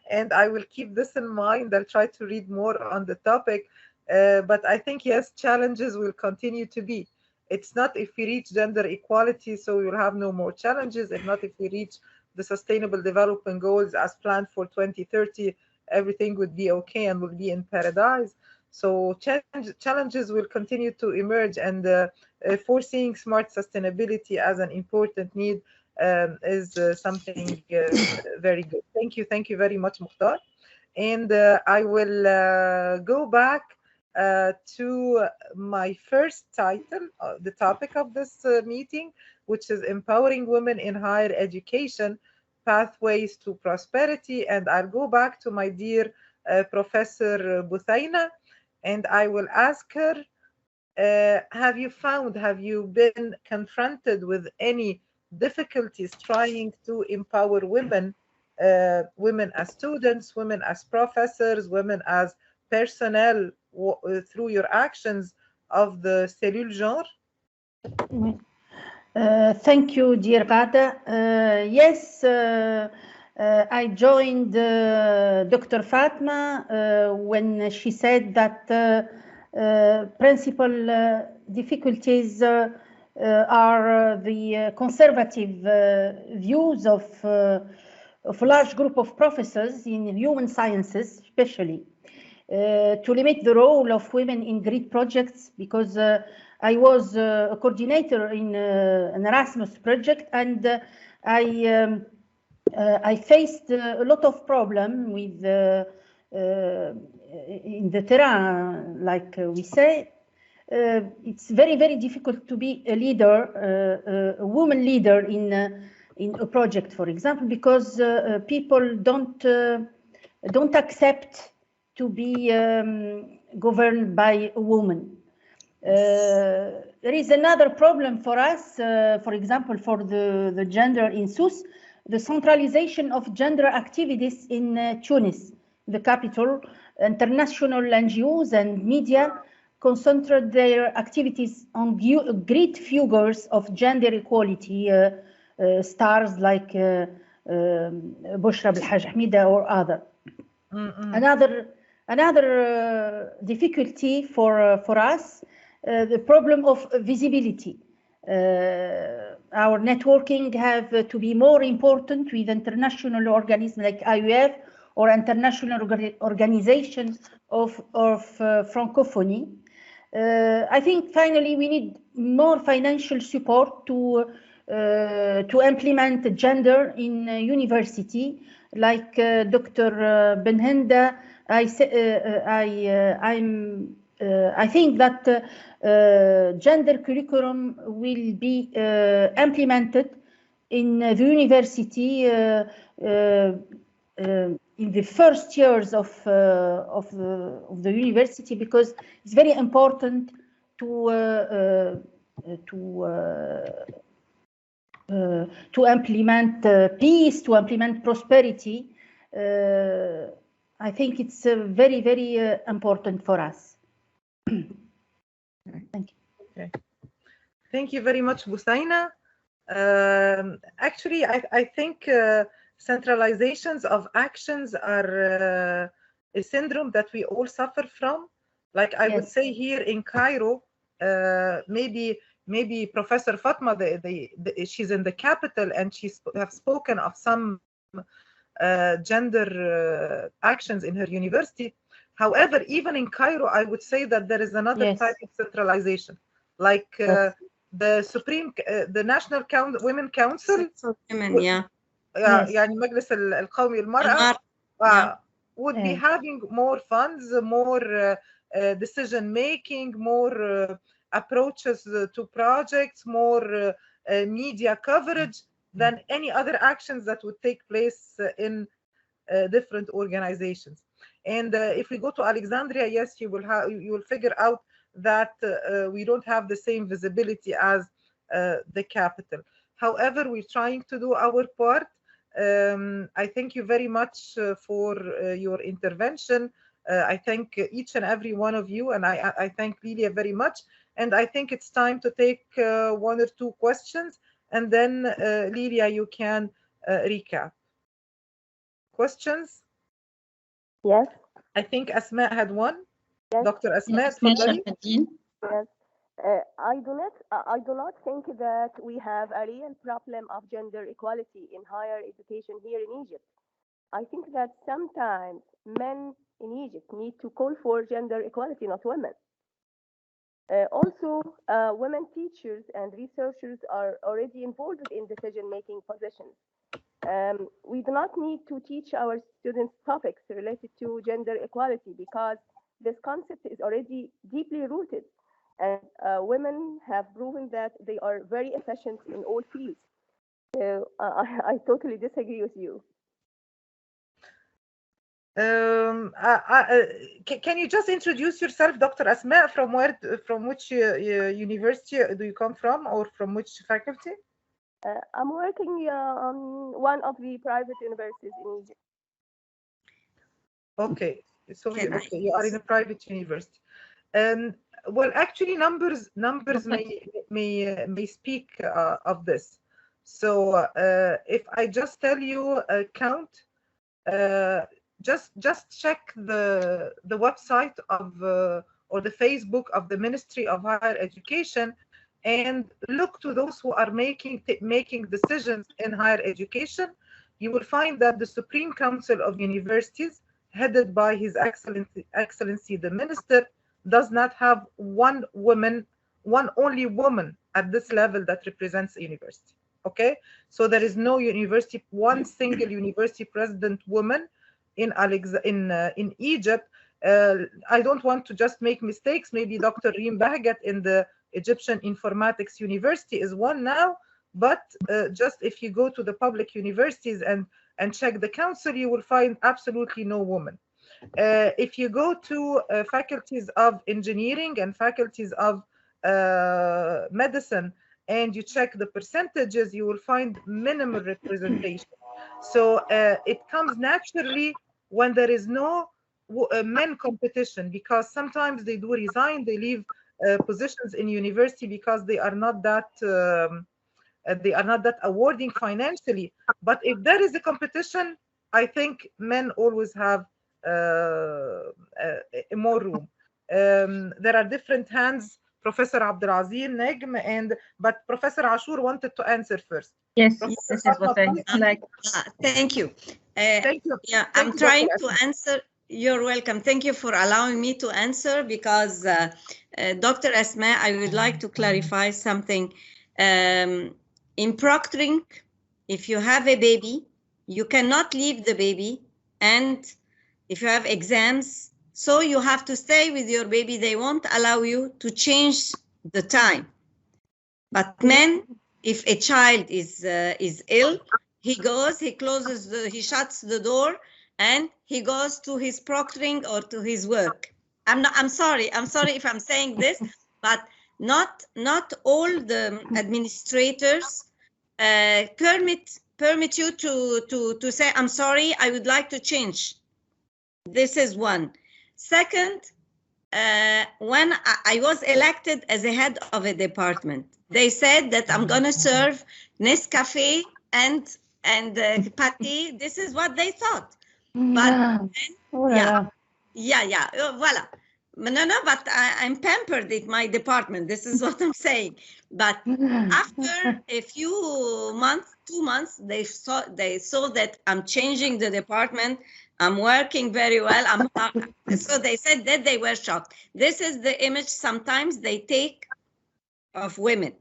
And I will keep this in mind. I'll try to read more on the topic. But I think, yes, challenges will continue to be. It's not if we reach gender equality, so we'll have no more challenges. If not, if we reach the Sustainable Development Goals as planned for 2030, everything would be okay and will be in paradise. So challenges will continue to emerge, and foreseeing smart sustainability as an important need is something very good. Thank you very much, Mukhtar. And I will go back to my first title, the topic of this meeting, which is Empowering Women in Higher Education, Pathways to Prosperity. And I'll go back to my dear Professor Buthaina, and I will ask her, have you been confronted with any difficulties trying to empower women, women as students, women as professors, women as personnel through your actions of the cellule genre? Thank you, dear Ghada. Yes, I joined Dr. Fatma when she said that principal difficulties are the conservative views of a large group of professors in human sciences, especially, to limit the role of women in grid projects, because I was a coordinator in an Erasmus project, and I faced a lot of problem with in the terrain, like we say. It's very difficult to be a leader, a woman leader in a project, for example, because people don't accept to be governed by a woman. There is another problem for us, for example, for the gender in SUS, the centralization of gender activities in Tunis, the capital. International NGOs and media concentrate their activities on great figures of gender equality, stars like Bushra Belhaj Hamida or other. Another difficulty for us, the problem of visibility. Our networking have to be more important with international organisms like IUF or international organization of Francophonie. I think finally we need more financial support to implement gender in university, like Dr. Benhinda. I think that gender curriculum will be implemented in the university in the first years of the university, because it's very important to implement peace, to implement prosperity. I think it's very important for us. Thank you. Okay. Thank you very much, Buthaina. Actually, I think centralizations of actions are a syndrome that we all suffer from. Like I would say here in Cairo, maybe Professor Fatma, she's in the capital and she have spoken of some gender actions in her university. However, even in Cairo, I would say that there is another type of centralization. Like the the National Women Council Women, yeah. يعني مجلس القومي للمرأة would be having more funds, more decision making, more approaches to projects, more media coverage than any other actions that would take place in different organizations. And if we go to Alexandria, yes, you will figure out that we don't have the same visibility as the capital. However, we're trying to do our part. I thank you very much for your intervention. I thank each and every one of you, and I thank Lilia very much. And I think it's time to take one or two questions, and then Lilia, you can recap. Questions? Yes. I think Asma had one. Yes. Dr. Asma, Yes. Yes. I do not think that we have a real problem of gender equality in higher education here in Egypt. I think that sometimes men in Egypt need to call for gender equality, not women. Also, women teachers and researchers are already involved in decision-making positions. We do not need to teach our students topics related to gender equality because this concept is already deeply rooted. And women have proven that they are very efficient in all fields. So I totally disagree with you. Can you just introduce yourself, Dr. Asma? From which university do you come from, or from which faculty? I'm working on one of the private universities in Egypt. Okay, so you are in a private university. Well, actually, numbers may speak of this. So if I just tell you count, just check the website of or the Facebook of the Ministry of Higher Education, and look to those who are making decisions in higher education. You will find that the Supreme Council of Universities, headed by His Excellency the Minister, does not have one only woman at this level that represents a university. Okay, so there is no one single university president woman in Egypt. I don't want to just make mistakes. Maybe Dr. Reem Bahgat in the Egyptian Informatics University is one now, but just if you go to the public universities and check the council, you will find absolutely no woman. If you go to faculties of engineering and faculties of medicine and you check the percentages, you will find minimal representation. So it comes naturally when there is no men competition, because sometimes they do resign, they leave positions in university because they are not that awarding financially. But if there is a competition, I think men always have more room. There are different hands, Professor Abdelaziz, Negm, but Professor Ashur wanted to answer first. Yes, this is what I like. Thank you. Thank you. Yeah, I'm trying to answer. You're welcome. Thank you for allowing me to answer, because Dr. Asma, I would like to clarify something. In proctoring, if you have a baby, you cannot leave the baby, and if you have exams, so you have to stay with your baby. They won't allow you to change the time. But men, if a child is ill, he goes, he closes, he shuts the door, and he goes to his proctoring or to his work. I'm sorry if I'm saying this, but not all the administrators permit you to say, I'm sorry, I would like to change. This is one. Second, when I was elected as a head of a department, they said that I'm gonna serve Nescafe and pâté. This is what they thought. But voila. No, but I'm pampered in my department. This is what I'm saying. But after a few months, 2 months, they saw that I'm changing the department. I'm working very well. So they said that they were shocked. This is the image sometimes they take of women.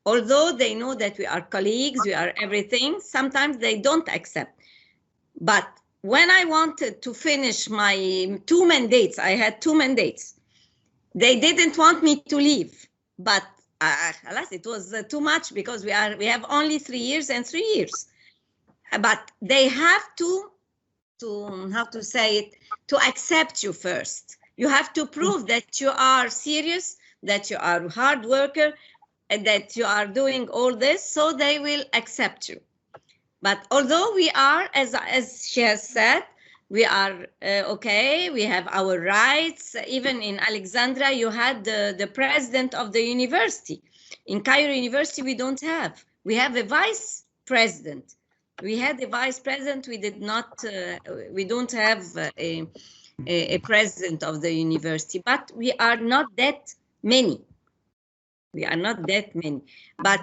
Although they know that we are colleagues, we are everything, sometimes they don't accept. But when I wanted to finish my 2 mandates, I had 2 mandates. They didn't want me to leave, but alas, it was too much because we have only 3 years and 3 years. But they have to how to say it, to accept you first. You have to prove that you are serious, that you are a hard worker, and that you are doing all this, so they will accept you. But although we are, as she has said, we are okay, we have our rights. Even in Alexandria, you had the president of the university. In Cairo University, we don't have. We have a vice president. We had a vice president. We did not. We don't have a president of the university. But we are not that many. We are not that many. But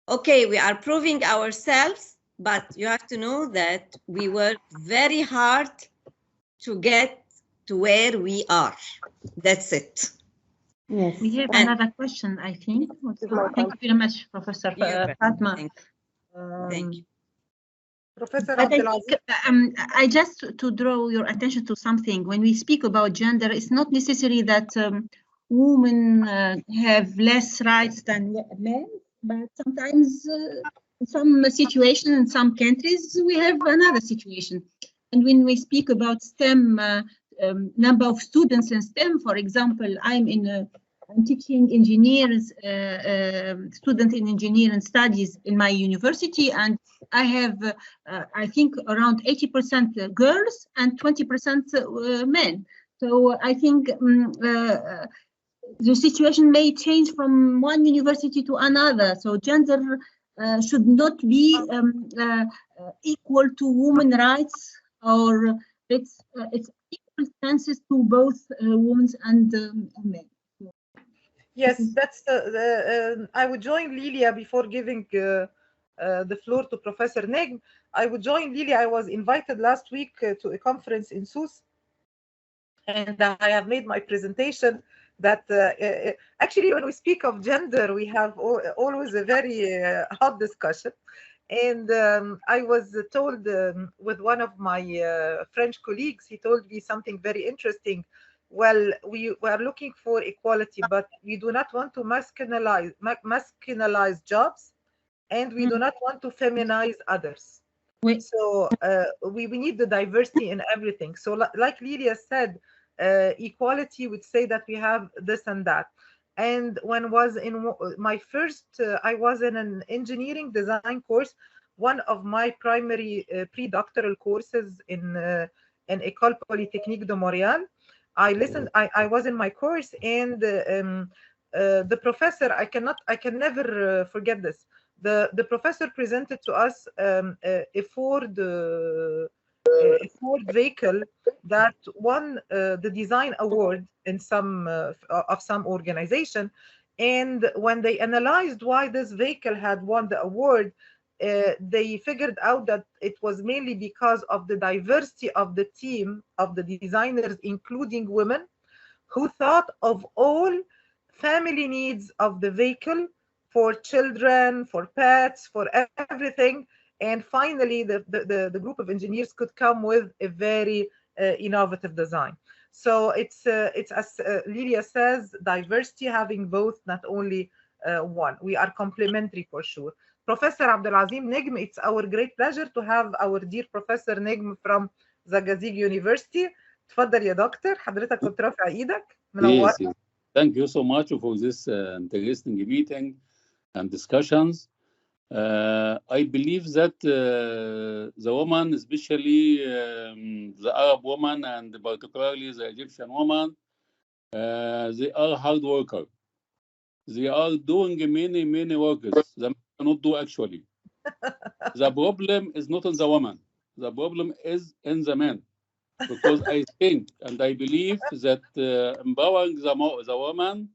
okay, we are proving ourselves. But you have to know that we work very hard to get to where we are. That's it. Yes. We have another question, I think. Thank you very much, Professor Fatma. Thank you. Professor But Abdelaziz. I just to draw your attention to something. When we speak about gender, it's not necessary that women have less rights than men, but sometimes in some situations, in some countries, we have another situation. And when we speak about STEM, number of students in STEM, for example, I'm teaching engineers, students in engineering studies in my university, and I have, I think, around 80% girls and 20% men. So I think the situation may change from one university to another. So gender should not be equal to women rights, or it's equal chances to both women and men. Yes, that's I would join Lilia before giving the floor to Professor Negm. I would join Lilia. I was invited last week to a conference in Sousse, and I have made my presentation that actually when we speak of gender, we have always a very hot discussion. And I was told with one of my French colleagues, he told me something very interesting. Well, we are looking for equality, but we do not want to masculinize jobs, and we do not want to feminize others. So we need the diversity in everything. So like Lilia said, equality would say that we have this and that. And when was in my first, I was in an engineering design course, one of my primary pre-doctoral courses in École Polytechnique de Montréal. I listened, I was in my course, and the professor, I can never forget this. The professor presented to us a Ford vehicle that won the design award in some of some organization. And when they analyzed why this vehicle had won the award, they figured out that it was mainly because of the diversity of the team of the designers, including women, who thought of all family needs of the vehicle, for children, for pets, for everything. And finally, the group of engineers could come with a very innovative design. So it's as Lilia says, diversity, having both, not only one. We are complementary for sure. Professor Abdelazim Negm, it's our great pleasure to have our dear Professor Negm from Zagazig University. تفضل يا دكتور، حضرتك كنت رافع ايدك. منور. Yes. Thank you so much for this interesting meeting and discussions. I believe that the woman, especially the Arab woman and particularly the Egyptian woman, they are hard workers. They are doing many workers that men cannot do actually. The problem is not in the woman. The problem is in the man. Because I think and I believe that empowering the woman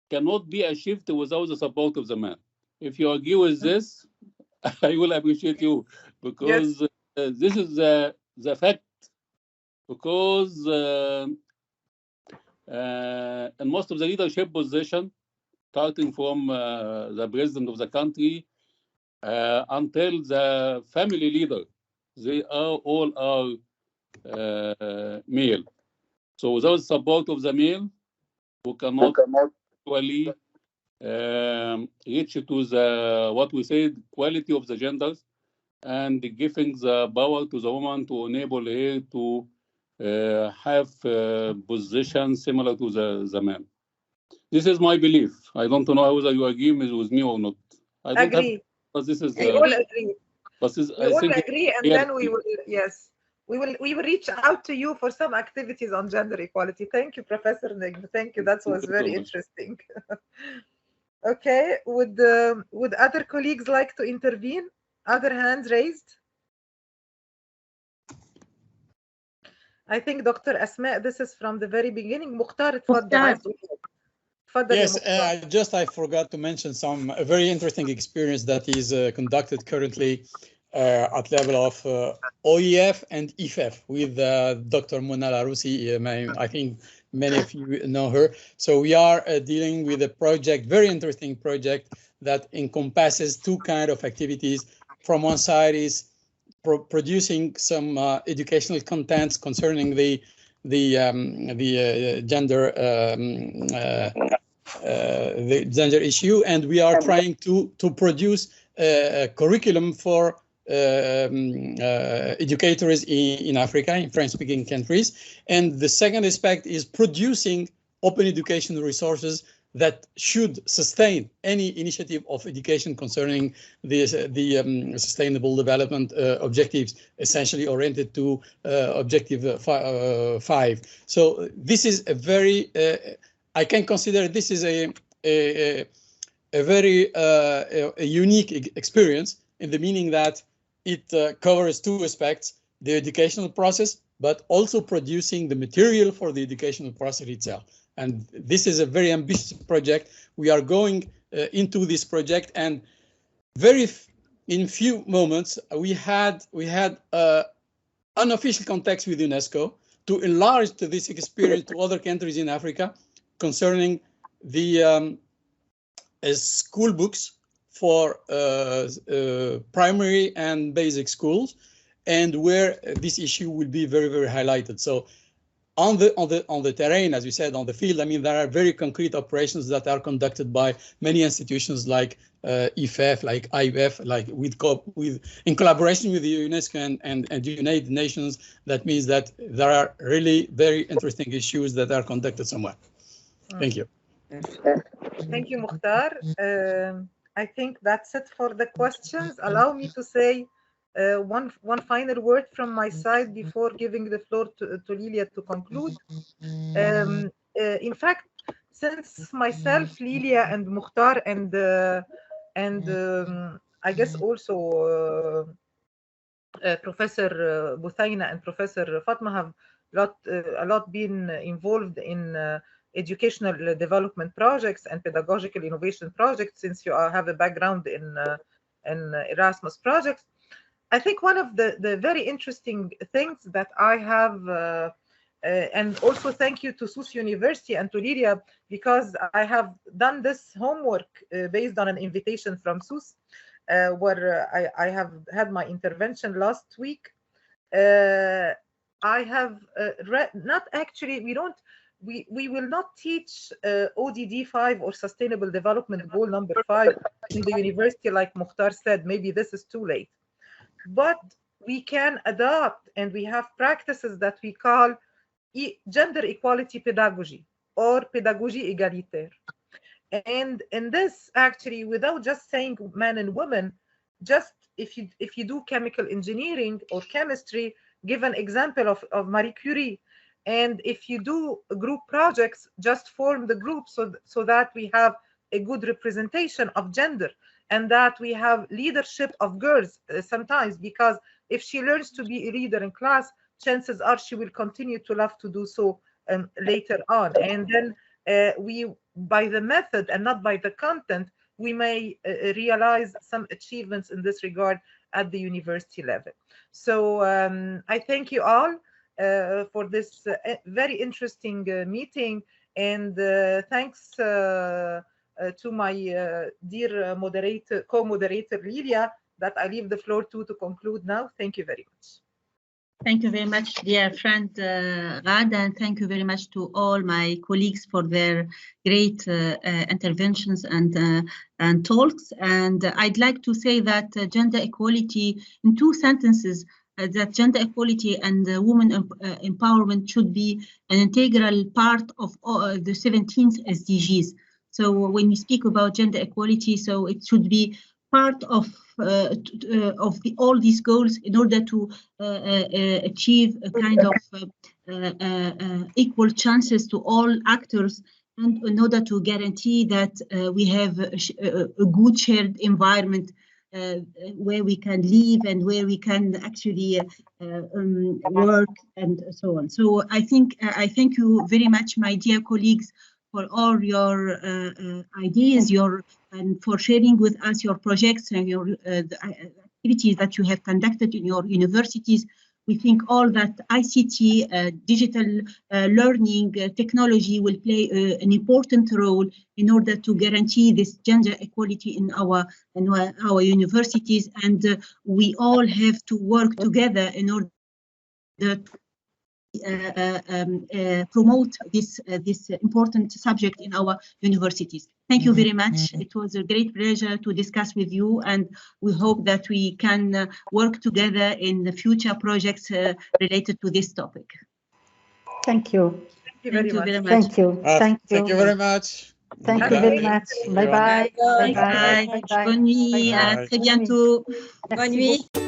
cannot be achieved without the support of the man. If you agree with this, I will appreciate you, because this is the fact. Because in most of the leadership position, starting from the president of the country until the family leader. They are all male. So without support of the male, we cannot actually reach to the what we said quality of the genders and giving the power to the woman to enable her to have position similar to the man. This is my belief. I don't know whether you agree with me or not. I don't agree. have, but this is. We all agree. But this, We I all think agree, and then we will, yes, we will reach out to you for some activities on gender equality. Thank you, Professor Nigm. Thank you. That was very interesting. Okay, would other colleagues like to intervene? Other hands raised? I think Dr. Asma, this is from the very beginning. Mukhtar, اتفضل. Yes, I forgot to mention a very interesting experience that is conducted currently at level of OEF and IFF with Dr. Mona Larousi. I think many of you know her. So we are dealing with a project, very interesting project that encompasses two kinds of activities. From one side is producing some educational contents concerning the gender issue, and we are trying to produce a curriculum for educators in Africa, in French-speaking countries. And the second aspect is producing open education resources that should sustain any initiative of education concerning the sustainable development objectives, essentially oriented to objective 5. So this is a very, I can consider this is a very unique experience, in the meaning that it covers two aspects: the educational process, but also producing the material for the educational process itself. And this is a very ambitious project. We are going into this project, and in few moments we had unofficial contacts with UNESCO to enlarge this experience to other countries in Africa concerning the school books for primary and basic schools, and where this issue will be very, very highlighted. So on the terrain, as you said, on the field, I mean, there are very concrete operations that are conducted by many institutions like IFF, like IFF, like in collaboration with the UNESCO and the United Nations. That means that there are really very interesting issues that are conducted somewhere. Thank you. Thank you, Mukhtar. I think that's it for the questions. Allow me to say one final word from my side before giving the floor to Lilia to conclude. In fact, since myself, Lilia, and Mukhtar, and I guess also Professor Buthaina and Professor Fatma have a lot been involved in educational development projects and pedagogical innovation projects, since you have a background in Erasmus projects. I think one of the very interesting things that I have, and also thank you to SUS University and to Lilia, because I have done this homework based on an invitation from SUS, where I have had my intervention last week. I have read, not actually, we will not teach ODD 5 or Sustainable Development Goal number 5 in the university, like Mukhtar said. Maybe this is too late. But we can adopt, and we have practices that we call gender equality pedagogy or pédagogie égalitaire. And in this, actually, without just saying men and women, just if you do chemical engineering or chemistry, give an example of Marie Curie. And if you do group projects, just form the group so that we have a good representation of gender, and that we have leadership of girls sometimes, because if she learns to be a leader in class, chances are she will continue to love to do so later on. And then by the method and not by the content, we may realize some achievements in this regard at the university level. So I thank you all for this very interesting meeting, and thanks to my dear co-moderator Lilia, that I leave the floor to conclude now. Thank you very much. Thank you very much, dear friend Ghada, and thank you very much to all my colleagues for their great interventions and talks. And I'd like to say that gender equality, in 2 sentences, that gender equality and women empowerment should be an integral part of the 17th SDGs. So when we speak about gender equality, so it should be part of all these goals in order to achieve a kind of equal chances to all actors, and in order to guarantee that we have a good shared environment where we can live and where we can actually work and so on. So I thank you very much, my dear colleagues, for all your ideas, and for sharing with us your projects and your the activities that you have conducted in your universities. We think all that ICT, digital learning technology will play an important role in order to guarantee this gender equality in our universities, and we all have to work together in order to promote this important subject in our universities. Thank you very much. It was a great pleasure to discuss with you, and we hope that we can work together in the future projects related to this topic. Thank you. Thank you very much. Thank you. Thank you. Thank you very much. Thank you very much. Bye bye. Bye. Bye bye. Bonne nuit, à très bientôt. Bonne nuit.